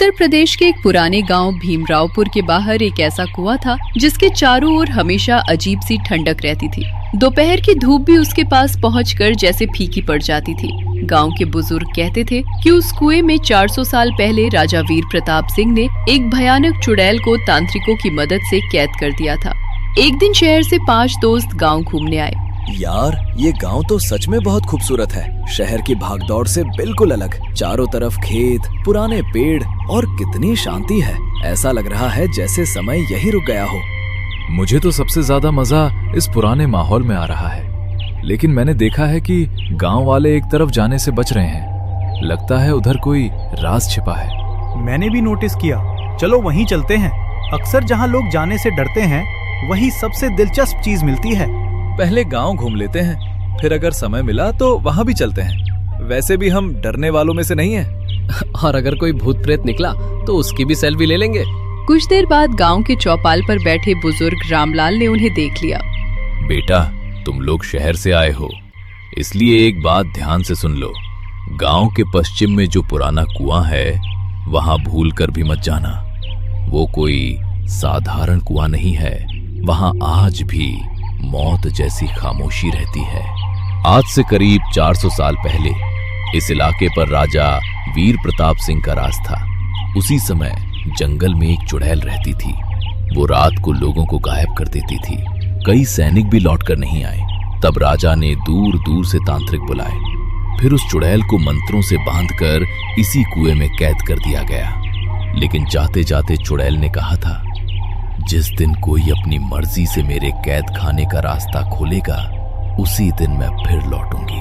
उत्तर प्रदेश के एक पुराने गांव भीमरावपुर के बाहर एक ऐसा कुआं था जिसके चारों ओर हमेशा अजीब सी ठंडक रहती थी। दोपहर की धूप भी उसके पास पहुंचकर जैसे फीकी पड़ जाती थी। गांव के बुजुर्ग कहते थे कि उस कुएं में 400 साल पहले राजा वीर प्रताप सिंह ने एक भयानक चुड़ैल को तांत्रिकों की मदद से कैद कर दिया था। एक दिन शहर से 5 दोस्त गाँव घूमने आए। यार, ये गांव तो सच में बहुत खूबसूरत है। शहर की भागदौड़ से बिल्कुल अलग। चारों तरफ खेत, पुराने पेड़ और कितनी शांति है। ऐसा लग रहा है जैसे समय यही रुक गया हो। मुझे तो सबसे ज्यादा मजा इस पुराने माहौल में आ रहा है, लेकिन मैंने देखा है कि गांव वाले एक तरफ जाने से बच रहे हैं। लगता है उधर कोई राज छिपा है। मैंने भी नोटिस किया। चलो वहीं चलते हैं। अक्सर जहाँ लोग जाने से डरते हैं, वहीं सबसे दिलचस्प चीज मिलती है। पहले गांव घूम लेते हैं, फिर अगर समय मिला तो वहां भी चलते हैं। वैसे भी हम डरने वालों में से नहीं हैं। और अगर कोई भूत प्रेत निकला तो उसकी भी सेल्फी ले लेंगे। कुछ देर बाद गांव के चौपाल पर बैठे बुजुर्ग रामलाल ने उन्हें देख लिया। बेटा, तुम लोग शहर से आए हो, इसलिए एक बात ध्यान से सुन लो। गांव के पश्चिम में जो पुराना कुआं है, वहां भूल कर भी मत जाना। वो कोई साधारण कुआं नहीं है। वहां आज भी मौत जैसी खामोशी रहती है। आज से करीब 400 साल पहले इस इलाके पर राजा वीर प्रताप सिंह का राज था। उसी समय जंगल में एक चुड़ैल रहती थी। वो रात को लोगों को गायब कर देती थी। कई सैनिक भी लौट कर नहीं आए। तब राजा ने दूर दूर से तांत्रिक बुलाए। फिर उस चुड़ैल को मंत्रों से बांधकर इसी कुएं में कैद कर दिया गया। लेकिन जाते जाते चुड़ैल ने कहा था, जिस दिन कोई अपनी मर्जी से मेरे कैद खाने का रास्ता खोलेगा, उसी दिन मैं फिर लौटूंगी।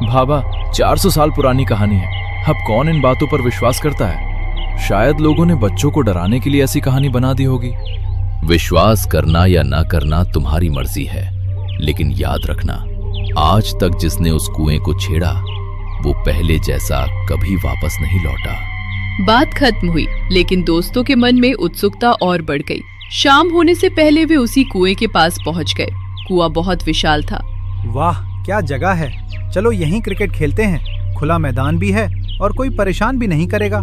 बाबा, 400 साल पुरानी कहानी है। अब कौन इन बातों पर विश्वास करता है? शायद लोगों ने बच्चों को डराने के लिए ऐसी कहानी बना दी होगी। विश्वास करना या ना करना तुम्हारी मर्जी है, लेकिन याद रखना, आज तक जिसने उस कुएं को छेड़ा, वो पहले जैसा कभी वापस नहीं लौटा। बात खत्म हुई, लेकिन दोस्तों के मन में उत्सुकता और बढ़ गई। शाम होने से पहले वे उसी कुएं के पास पहुंच गए। कुआं बहुत विशाल था। वाह, क्या जगह है। चलो यहीं क्रिकेट खेलते हैं। खुला मैदान भी है और कोई परेशान भी नहीं करेगा।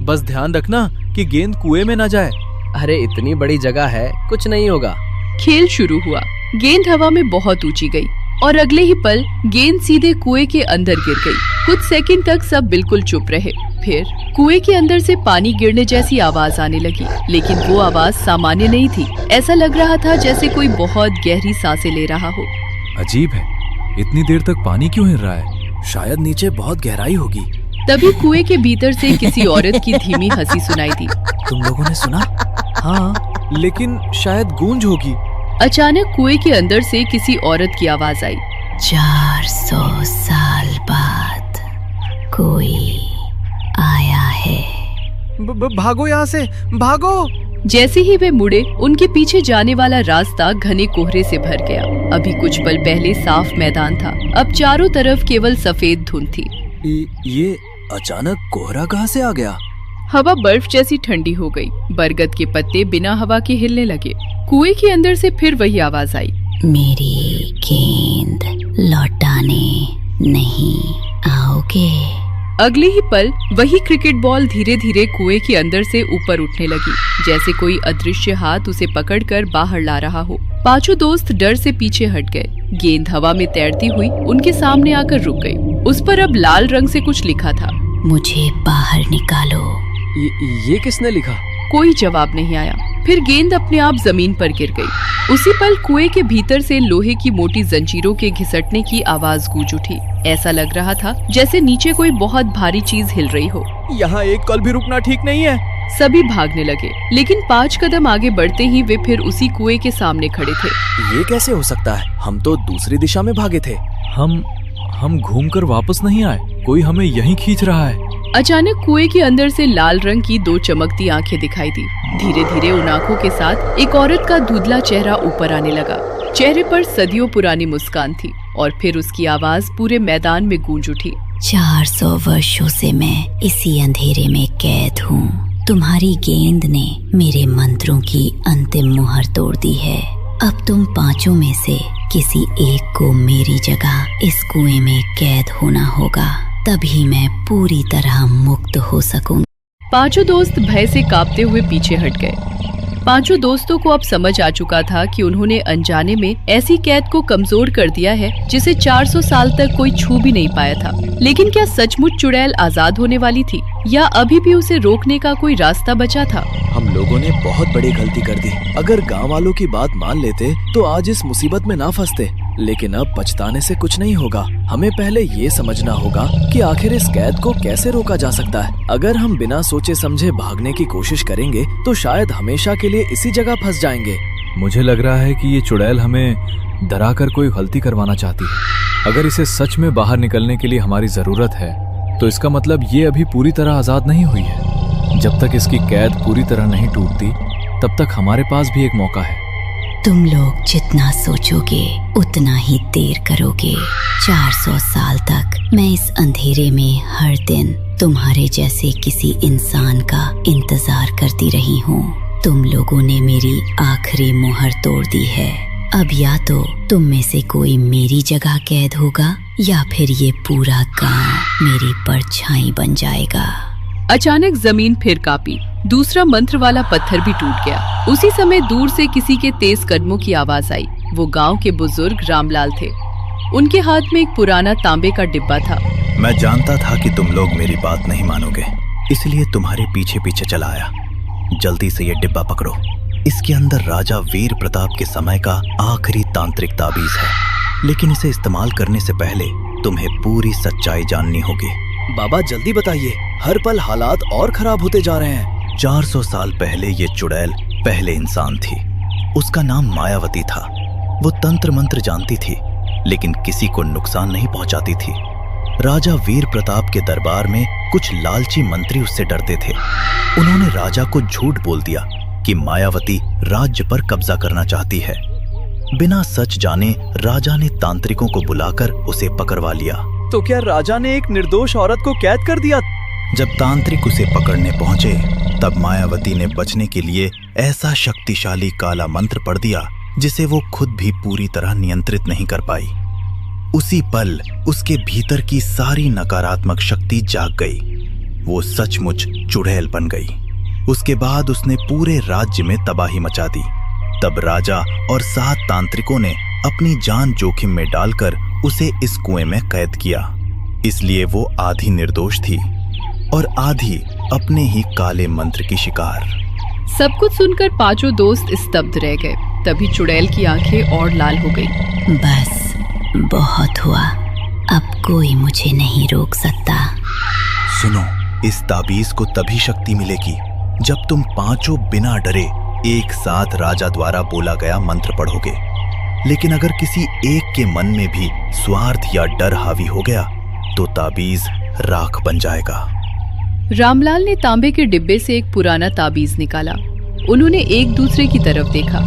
बस ध्यान रखना कि गेंद कुएं में ना जाए। अरे इतनी बड़ी जगह है, कुछ नहीं होगा। खेल शुरू हुआ। गेंद हवा में बहुत ऊंची गई और अगले ही पल गेंद सीधे कुएं के अंदर गिर गई। कुछ सेकंड तक सब बिल्कुल चुप रहे। फिर कुएं के अंदर से पानी गिरने जैसी आवाज आने लगी, लेकिन वो आवाज सामान्य नहीं थी। ऐसा लग रहा था जैसे कोई बहुत गहरी सांसें ले रहा हो। अजीब है, इतनी देर तक पानी क्यों हिल रहा है? शायद नीचे बहुत गहराई होगी। तभी कुएं के भीतर से किसी औरत की धीमी हंसी सुनाई दी। तुम लोगों ने सुना? हाँ, लेकिन शायद गूंज होगी। अचानक कुएं के अंदर से किसी औरत की आवाज आई। 400 साल बाद कोई आया है। भागो यहाँ से, भागो। जैसे ही वे मुड़े, उनके पीछे जाने वाला रास्ता घने कोहरे से भर गया। अभी कुछ पल पहले साफ मैदान था, अब चारों तरफ केवल सफेद धुंध थी। ये अचानक कोहरा कहाँ से आ गया? हवा बर्फ जैसी ठंडी हो गई। बरगद के पत्ते बिना हवा के हिलने लगे। कुएं के अंदर से फिर वही आवाज आई। मेरी गेंद लौटाने नहीं आओगे? अगले ही पल वही क्रिकेट बॉल धीरे धीरे कुएं के अंदर से ऊपर उठने लगी, जैसे कोई अदृश्य हाथ उसे पकड़कर बाहर ला रहा हो। 5 दोस्त डर से पीछे हट गए। गेंद हवा में तैरती हुई उनके सामने आकर रुक गई। उस पर अब लाल रंग से कुछ लिखा था। मुझे बाहर निकालो। ये किसने लिखा? कोई जवाब नहीं आया। फिर गेंद अपने आप जमीन पर गिर गई। उसी पल कुएं के भीतर से लोहे की मोटी जंजीरों के घिसटने की आवाज गूंज उठी। ऐसा लग रहा था जैसे नीचे कोई बहुत भारी चीज हिल रही हो। यहाँ एक कल भी रुकना ठीक नहीं है। सभी भागने लगे, लेकिन 5 कदम आगे बढ़ते ही वे फिर उसी कुएं के सामने खड़े थे। ये कैसे हो सकता है? हम तो दूसरी दिशा में भागे थे। हम घूमकर वापस नहीं आए। कोई हमें यहीं खींच रहा है। अचानक कुएं के अंदर से लाल रंग की 2 चमकती आंखें दिखाई दी। धीरे धीरे उन आंखों के साथ एक औरत का धुंधला चेहरा ऊपर आने लगा। चेहरे पर सदियों पुरानी मुस्कान थी और फिर उसकी आवाज पूरे मैदान में गूंज उठी। 400 वर्षों से मैं इसी अंधेरे में कैद हूँ। तुम्हारी गेंद ने मेरे मंत्रों की अंतिम मुहर तोड़ दी है। अब तुम 5 में से किसी एक को मेरी जगह इस कुएं में कैद होना होगा, तभी मैं पूरी तरह मुक्त हो सकूं। पांचों दोस्त भय से कांपते हुए पीछे हट गए। पांचों दोस्तों को अब समझ आ चुका था कि उन्होंने अनजाने में ऐसी कैद को कमजोर कर दिया है जिसे 400 साल तक कोई छू भी नहीं पाया था। लेकिन क्या सचमुच चुड़ैल आजाद होने वाली थी या अभी भी उसे रोकने का कोई रास्ता बचा था? हम लोगों ने बहुत बड़ी गलती कर दी। अगर गांव वालों की बात मान लेते तो आज इस मुसीबत में ना फंसते। लेकिन अब पछताने से कुछ नहीं होगा। हमें पहले ये समझना होगा कि आखिर इस कैद को कैसे रोका जा सकता है। अगर हम बिना सोचे समझे भागने की कोशिश करेंगे तो शायद हमेशा के लिए इसी जगह फंस जाएंगे। मुझे लग रहा है कि ये चुड़ैल हमें डराकर कोई गलती करवाना चाहती है। अगर इसे सच में बाहर निकलने के लिए हमारी जरूरत है तो इसका मतलब ये अभी पूरी तरह आजाद नहीं हुई है। जब तक इसकी कैद पूरी तरह नहीं टूटती तब तक हमारे पास भी एक मौका है। तुम लोग जितना सोचोगे उतना ही देर करोगे। 400 साल तक मैं इस अंधेरे में हर दिन तुम्हारे जैसे किसी इंसान का इंतजार करती रही हूँ। तुम लोगों ने मेरी आखिरी मुहर तोड़ दी है। अब या तो तुम में से कोई मेरी जगह कैद होगा या फिर ये पूरा गांव मेरी परछाई बन जाएगा। अचानक जमीन फिर कांपी। दूसरा मंत्र वाला पत्थर भी टूट गया। उसी समय दूर से किसी के तेज कदमों की आवाज आई। वो गांव के बुजुर्ग रामलाल थे। उनके हाथ में एक पुराना तांबे का डिब्बा था। मैं जानता था कि तुम लोग मेरी बात नहीं मानोगे, इसलिए तुम्हारे पीछे पीछे चला आया। जल्दी से ये डिब्बा पकड़ो। इसके अंदर राजा वीर प्रताप के समय का आखिरी तांत्रिक ताबीज है। लेकिन इसे इस्तेमाल करने से पहले तुम्हें पूरी सच्चाई जाननी होगी। बाबा जल्दी बताइए, हर पल हालात और खराब होते जा रहे हैं। 400 साल पहले ये चुड़ैल पहले इंसान थी। उसका नाम मायावती था। वो तंत्र मंत्र जानती थी लेकिन किसी को नुकसान नहीं पहुंचाती थी। राजा वीर प्रताप के दरबार में कुछ लालची मंत्री उससे डरते थे। उन्होंने राजा को झूठ बोल दिया कि मायावती राज्य पर कब्जा करना चाहती है। बिना सच जाने राजा ने तांत्रिकों को बुलाकर उसे पकड़वा लिया। तो क्या राजा ने एक निर्दोष औरत को कैद कर दिया? जब तांत्रिक उसे पकड़ने पहुंचे तब मायावती ने बचने के लिए ऐसा शक्तिशाली काला मंत्र पढ़ दिया जिसे वो खुद भी पूरी तरह नियंत्रित नहीं कर पाई। उसी पल उसके भीतर की सारी नकारात्मक शक्ति जाग गई। वो सचमुच चुड़ैल बन गई। उसके बाद उसने पूरे राज्य में तबाही मचा दी। तब राजा और 7 तांत्रिकों ने अपनी जान जोखिम में डालकर उसे इस कुएं में कैद किया। इसलिए वो आधी निर्दोष थी और आधी अपने ही काले मंत्र की शिकार। सब कुछ सुनकर पांचों दोस्त स्तब्ध रह गए। तभी चुड़ैल की आंखें और लाल हो गई। बस बहुत हुआ, अब कोई मुझे नहीं रोक सकता। सुनो, इस ताबीज को तभी शक्ति मिलेगी जब तुम पांचों बिना डरे एक साथ राजा द्वारा बोला गया मंत्र पढ़ोगे। लेकिन अगर किसी एक के मन में भी स्वार्थ या डर हावी हो गया तो ताबीज राख बन जाएगा। रामलाल ने तांबे के डिब्बे से एक पुराना ताबीज निकाला। उन्होंने एक दूसरे की तरफ देखा।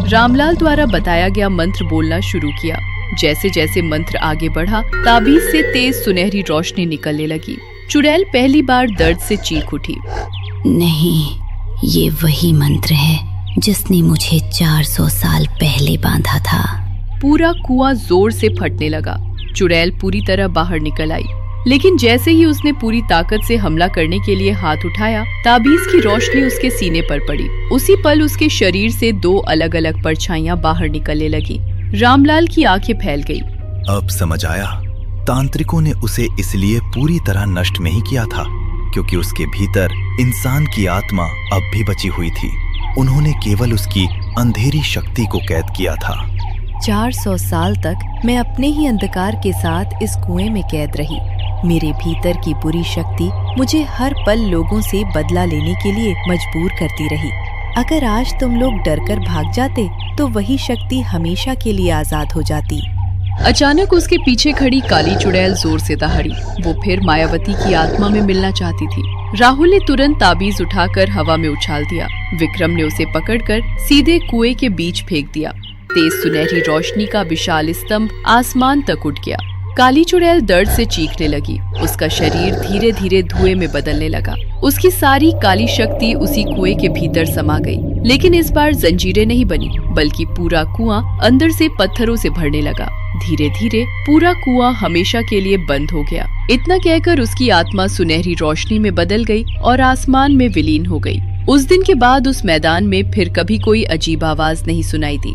रामलाल द्वारा बताया गया मंत्र बोलना शुरू किया। जैसे जैसे मंत्र आगे बढ़ा, ताबीज से तेज सुनहरी रोशनी निकलने लगी। चुड़ैल पहली बार दर्द से चीख उठी। नहीं, ये वही मंत्र है जिसने मुझे 400 साल पहले बांधा था। पूरा कुआं जोर से फटने लगा। चुड़ैल पूरी तरह बाहर निकल आई। लेकिन जैसे ही उसने पूरी ताकत से हमला करने के लिए हाथ उठाया, ताबीज की रोशनी उसके सीने पर पड़ी। उसी पल उसके शरीर से 2 अलग अलग परछाइयां बाहर निकलने लगी। रामलाल की आंखें फैल गई। अब समझ आया, तांत्रिकों ने उसे इसलिए पूरी तरह नष्ट नहीं किया था क्योंकि उसके भीतर इंसान की आत्मा अब भी बची हुई थी। उन्होंने केवल उसकी अंधेरी शक्ति को कैद किया था। 400 साल तक मैं अपने ही अंधकार के साथ इस कुएं में कैद रही। मेरे भीतर की बुरी शक्ति मुझे हर पल लोगों से बदला लेने के लिए मजबूर करती रही। अगर आज तुम लोग डरकर भाग जाते तो वही शक्ति हमेशा के लिए आजाद हो जाती। अचानक उसके पीछे खड़ी काली चुड़ैल जोर से दहाड़ी। वो फिर मायावती की आत्मा में मिलना चाहती थी। राहुल ने तुरंत ताबीज उठाकर हवा में उछाल दिया। विक्रम ने उसे पकड़कर सीधे कुएं के बीच फेंक दिया। तेज सुनहरी रोशनी का विशाल स्तंभ आसमान तक उठ गया। काली चुड़ैल दर्द से चीखने लगी। उसका शरीर धीरे धीरे धुएं में बदलने लगा। उसकी सारी काली शक्ति उसी कुएं के भीतर समा गई। लेकिन इस बार जंजीरें नहीं बनी, बल्कि पूरा कुआं अंदर से पत्थरों से भरने लगा। धीरे धीरे पूरा कुआं हमेशा के लिए बंद हो गया। इतना कहकर उसकी आत्मा सुनहरी रोशनी में बदल गई और आसमान में विलीन हो गई। उस दिन के बाद उस मैदान में फिर कभी कोई अजीब आवाज नहीं सुनाई दी।